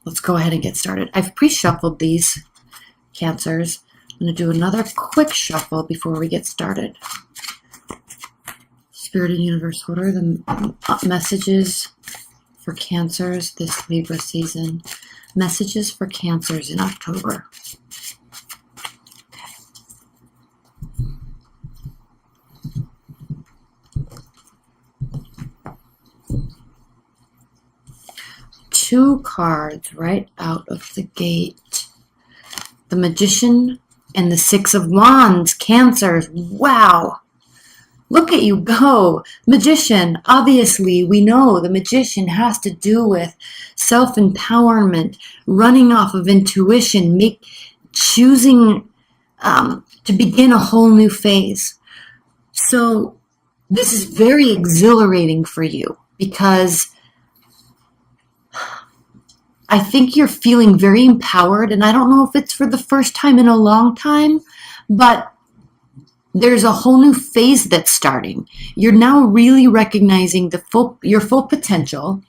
let's go ahead and get started. I've pre-shuffled these Cancers. I'm going to do another quick shuffle before we get started. Spirit and Universe, what are the messages for Cancers this Libra season? Messages for Cancers in October. Two cards right out of the gate. The Magician and the Six of Wands. Cancers. Wow. Look at you go. Magician. Obviously, we know the Magician has to do with self-empowerment, running off of intuition, choosing to begin a whole new phase. So this is very exhilarating for you because I think you're feeling very empowered, and I don't know if it's for the first time in a long time, but there's a whole new phase that's starting. You're now really recognizing your full potential.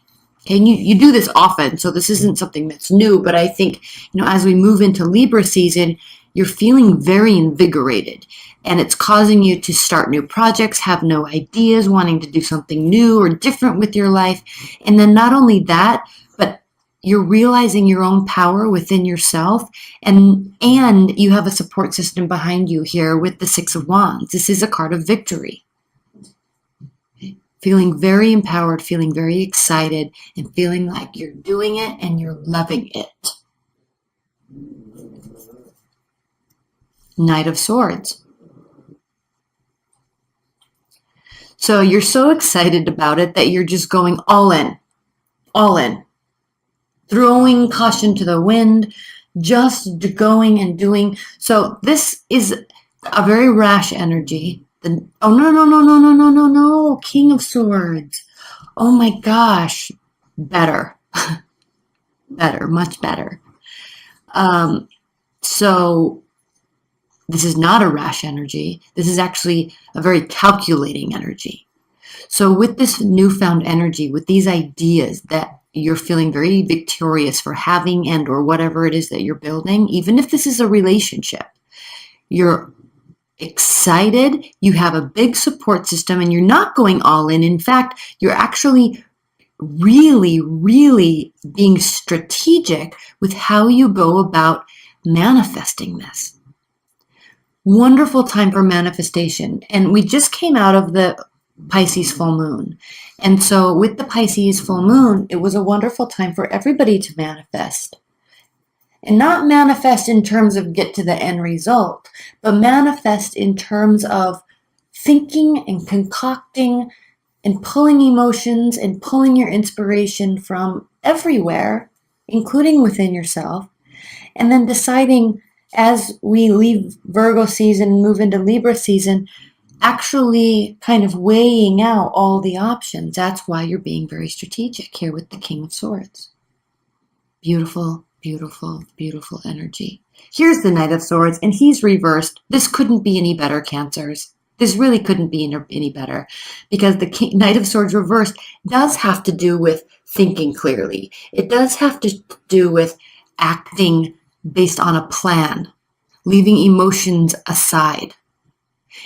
And you do this often, so this isn't something that's new, but I think, as we move into Libra season, you're feeling very invigorated, and it's causing you to start new projects, have no ideas, wanting to do something new or different with your life. And then not only that, but you're realizing your own power within yourself, and you have a support system behind you here with the Six of Wands. This is a card of victory. Feeling very empowered, feeling very excited, and feeling like you're doing it and you're loving it. Knight of Swords. So you're so excited about it that you're just going all in. All in. Throwing caution to the wind, just going and doing. So this is a very rash energy. Oh, no. King of Swords. Oh my gosh. Better. Better, much better. So this is not a rash energy. This is actually a very calculating energy. So with this newfound energy, with these ideas that you're feeling very victorious for having and or whatever it is that you're building, even if this is a relationship, you're excited, you have a big support system, and you're not going all in. In fact, you're actually really, really being strategic with how you go about manifesting this. Wonderful time for manifestation. And we just came out of the Pisces full moon. And so with the Pisces full moon, it was a wonderful time for everybody to manifest. And not manifest in terms of get to the end result, but manifest in terms of thinking and concocting and pulling emotions and pulling your inspiration from everywhere, including within yourself, and then deciding as we leave Virgo season and move into Libra season, actually kind of weighing out all the options. That's why you're being very strategic here with the King of Swords. Beautiful, beautiful, beautiful energy. Here's the Knight of Swords, and he's reversed. This couldn't be any better, Cancers. This really couldn't be any better, because the Knight of Swords reversed does have to do with thinking clearly. It does have to do with acting based on a plan, leaving emotions aside.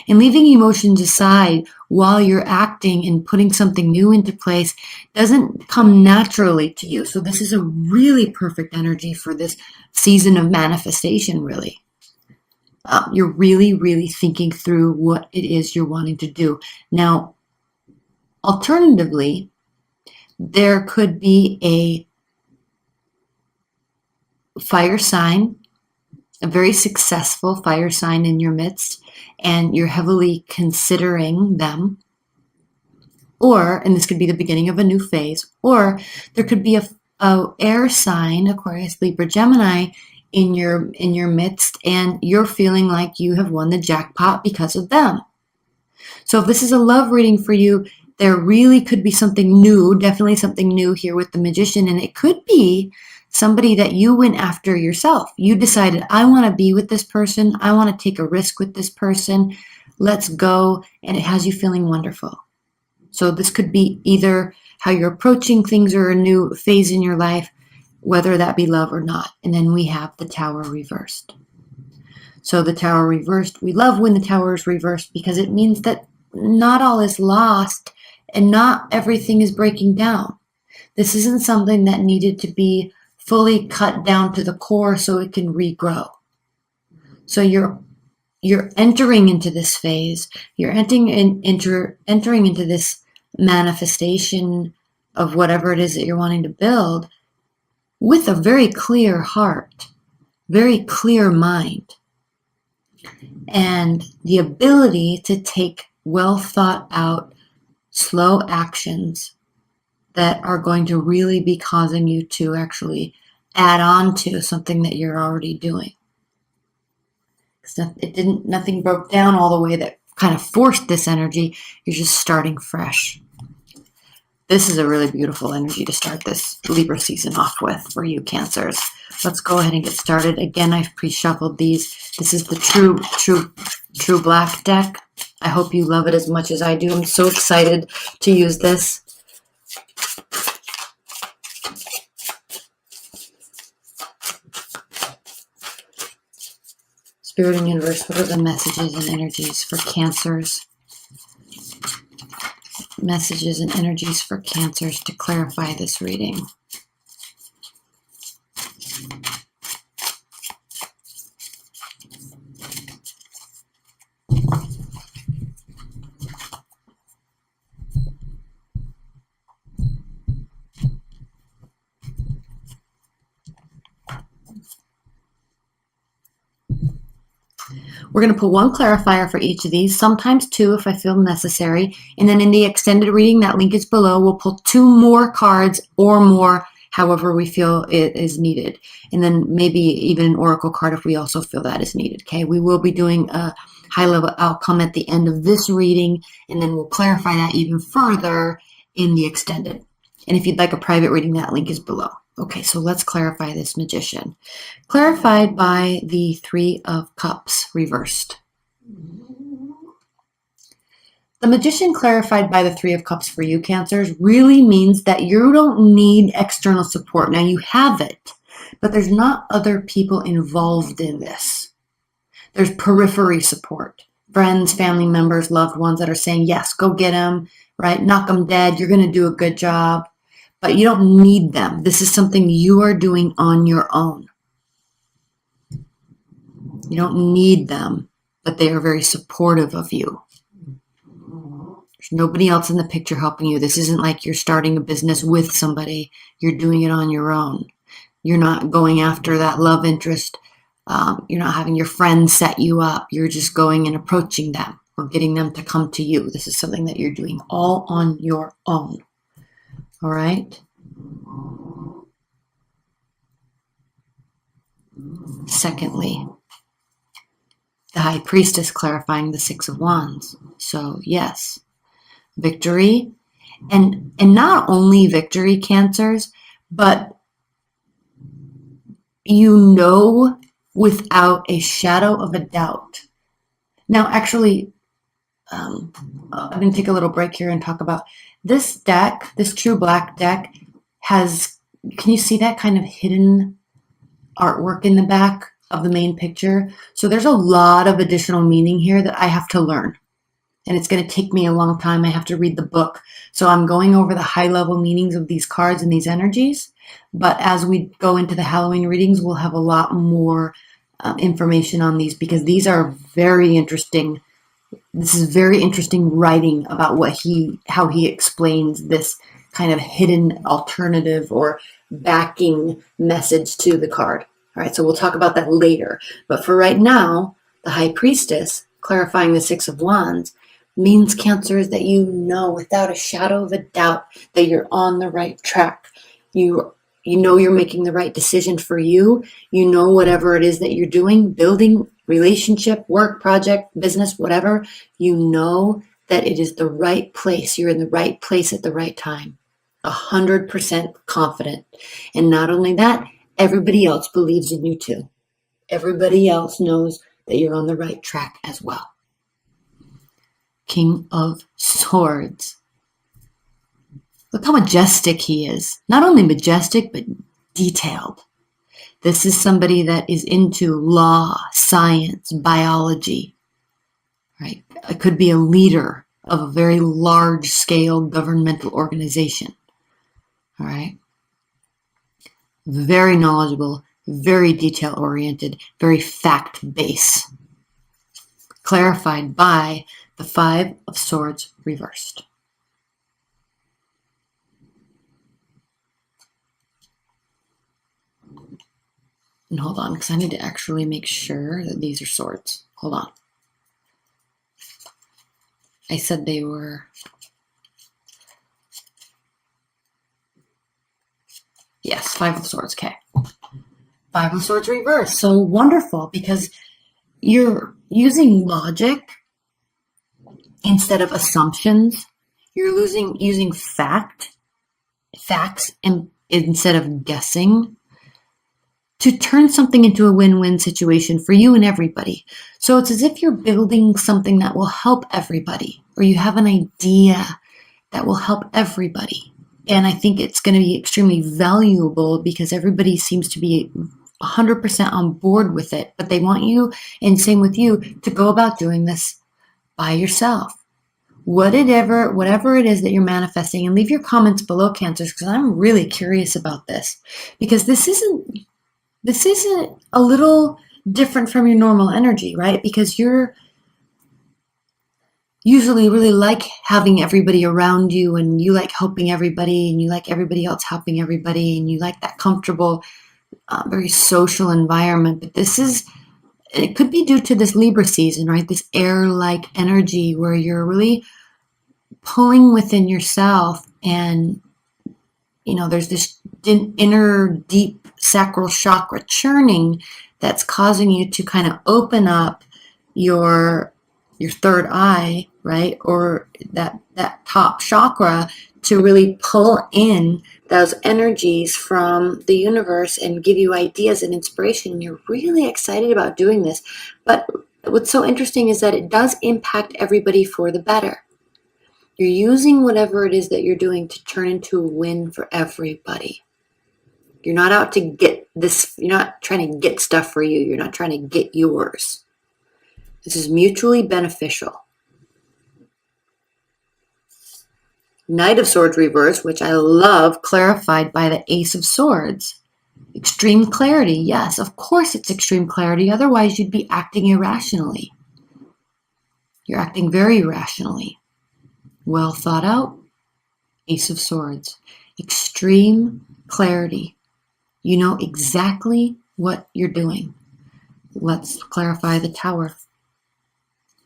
And leaving emotions aside while you're acting and putting something new into place doesn't come naturally to you. So this is a really perfect energy for this season of manifestation, really. You're really, really thinking through what it is you're wanting to do. Now, alternatively, there could be a fire sign, a very successful fire sign in your midst, and you're heavily considering them. Or, and this could be the beginning of a new phase, or there could be a air sign, Aquarius, Libra, Gemini, in your midst, and you're feeling like you have won the jackpot because of them. So if this is a love reading for you, there really could be something new, definitely something new here with the Magician, and it could be somebody that you went after yourself. You decided, I want to be with this person. I want to take a risk with this person. Let's go. And it has you feeling wonderful. So this could be either how you're approaching things or a new phase in your life. whether that be love or not. And then we have the Tower reversed. So the Tower reversed, we love when the Tower is reversed because it means that not all is lost and not everything is breaking down. This isn't something that needed to be fully cut down to the core so it can regrow. So you're entering into this phase, you're entering into this manifestation of whatever it is that you're wanting to build with a very clear heart, very clear mind, and the ability to take well thought out, slow actions that are going to really be causing you to actually add on to something that you're already doing. Nothing broke down all the way that kind of forced this energy. You're just starting fresh. This is a really beautiful energy to start this Libra season off with for you Cancers. Let's go ahead and get started. Again, I've pre-shuffled these. This is the true black deck. I hope you love it as much as I do. I'm so excited to use this. Spirit and universe, what are the messages and energies for Cancers? Messages and energies for Cancers to clarify this reading. We're going to pull one clarifier for each of these, sometimes two if I feel necessary. And then in the extended reading, that link is below, we'll pull two more cards or more, however we feel it is needed. And then maybe even an oracle card if we also feel that is needed. Okay, we will be doing a high-level outcome at the end of this reading, and then we'll clarify that even further in the extended. And if you'd like a private reading, that link is below. Okay, so let's clarify this Magician. Clarified by the Three of Cups reversed. The Magician clarified by the Three of Cups for you, Cancers, really means that you don't need external support. Now, you have it, but there's not other people involved in this. There's periphery support. Friends, family members, loved ones that are saying, yes, go get him, right? Knock him dead. You're going to do a good job. But you don't need them. This is something you are doing on your own. You don't need them, but they are very supportive of you. There's nobody else in the picture helping you. This isn't like you're starting a business with somebody. You're doing it on your own. You're not going after that love interest. You're not having your friends set you up. You're just going and approaching them or getting them to come to you. This is something that you're doing all on your own. All right. Secondly, the High Priestess clarifying the Six of Wands. So yes, victory, and not only victory, Cancers, but you know without a shadow of a doubt. Now, actually, I'm going to take a little break here and talk about this deck. This true black deck has, can you see that kind of hidden artwork in the back of the main picture? So there's a lot of additional meaning here that I have to learn. And it's going to take me a long time. I have to read the book. So I'm going over the high level meanings of these cards and these energies. But as we go into the Halloween readings, we'll have a lot more information on these because these are very interesting. This is very interesting writing about how he explains this kind of hidden alternative or backing message to the card. All right, so we'll talk about that later. But for right now, the High Priestess, clarifying the Six of Wands, means, Cancers, that you know without a shadow of a doubt that you're on the right track. You know you're making the right decision for you. You know whatever it is that you're doing, building, relationship, work, project, business, whatever, you know that it is the right place. You're in the right place at the right time. 100% confident. And not only that, everybody else believes in you too. Everybody else knows that you're on the right track as well. King of Swords. Look how majestic he is. Not only majestic, but detailed. This is somebody that is into law, science, biology, right? It could be a leader of a very large-scale governmental organization, all right? Very knowledgeable, very detail-oriented, very fact-based. Clarified by the Five of Swords reversed. And hold on, because I need to actually make sure that these are swords. Hold on. I said they were... Yes, Five of Swords, okay. Five of Swords reversed. So wonderful, because you're using logic instead of assumptions. You're using facts instead of guessing to turn something into a win-win situation for you and everybody. So it's as if you're building something that will help everybody, or you have an idea that will help everybody. And I think it's going to be extremely valuable because everybody seems to be 100% on board with it, but they want you, and same with you, to go about doing this by yourself. Whatever it is that you're manifesting, and leave your comments below, Cancers, because I'm really curious about this, because this isn't a little different from your normal energy, right? Because you're usually really like having everybody around you, and you like helping everybody, and you like everybody else helping everybody, and you like that comfortable, very social environment. But it could be due to this Libra season, right? This air-like energy where you're really pulling within yourself, and there's this inner deep sacral chakra churning that's causing you to kind of open up your third eye, right? Or that top chakra, to really pull in those energies from the universe and give you ideas and inspiration. And you're really excited about doing this. But what's so interesting is that it does impact everybody for the better. You're using whatever it is that you're doing to turn into a win for everybody. You're not out to get this. You're not trying to get stuff for you. You're not trying to get yours. This is mutually beneficial. Knight of Swords reversed, which I love, clarified by the Ace of Swords. Extreme clarity. Yes, of course it's extreme clarity. Otherwise, you'd be acting irrationally. You're acting very rationally. Well thought out. Ace of Swords. Extreme clarity. You know exactly what you're doing. Let's clarify the Tower.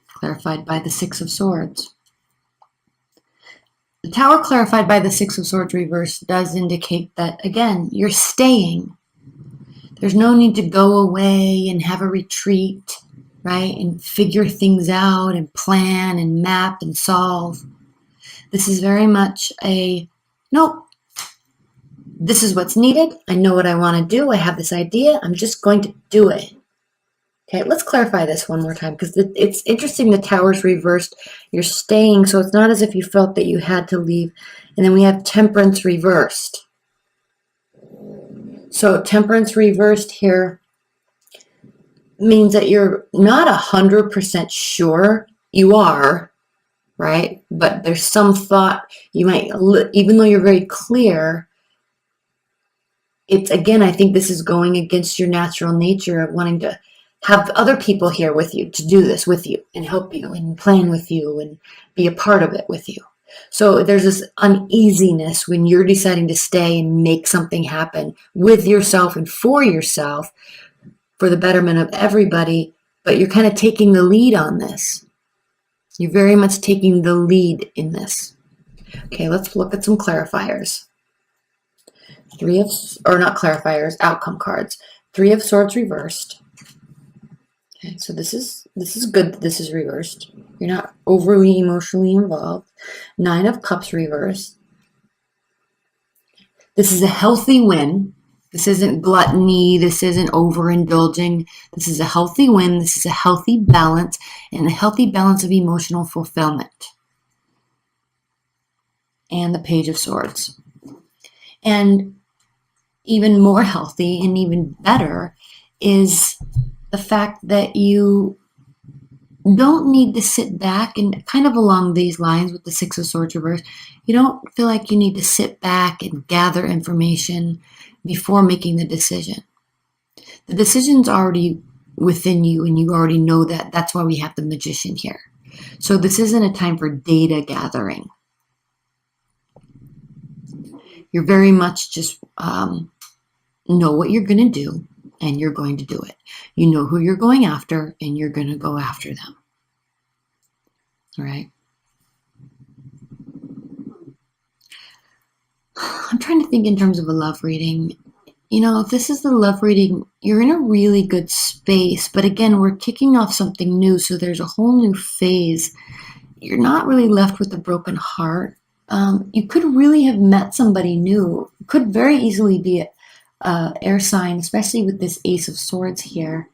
Clarified by the Six of Swords. The Tower clarified by the Six of Swords reversed does indicate that, again, you're staying. There's no need to go away and have a retreat, right? And figure things out and plan and map and solve. This is very much nope, this is what's needed. I know what I want to do. I have this idea. I'm just going to do it. Okay, let's clarify this one more time, because it's interesting. The Tower's reversed. You're staying, so it's not as if you felt that you had to leave. And then we have Temperance reversed. So Temperance reversed here means that you're not 100% sure. You are, right? But there's some thought you might, even though you're very clear, it's, again, I think this is going against your natural nature of wanting to have other people here with you to do this with you and help you and plan with you and be a part of it with you. So there's this uneasiness when you're deciding to stay and make something happen with yourself and for yourself for the betterment of everybody, but you're kind of taking the lead on this. You're very much taking the lead in this. Okay, let's look at some clarifiers. Not clarifiers, outcome cards. Three of Swords reversed. Okay, so this is good that this is reversed. You're not overly emotionally involved. Nine of Cups reversed. This is a healthy win. This isn't gluttony. This isn't overindulging. This is a healthy win. This is a healthy balance, and a healthy balance of emotional fulfillment. And the Page of Swords. And even more healthy and even better is the fact that you don't need to sit back and kind of along these lines with the Six of Swords reverse. You don't feel like you need to sit back and gather information before making the decision. The decision's already within you, and you already know that. That's why we have the Magician here. So this isn't a time for data gathering. You're very much just know what you're going to do, and you're going to do it. You know who you're going after, and you're going to go after them. All right. I'm trying to think in terms of a love reading. You know, if this is the love reading, you're in a really good space. But again, we're kicking off something new. So there's a whole new phase. You're not really left with a broken heart. You could really have met somebody new. It could very easily be a air sign, especially with this Ace of Swords here.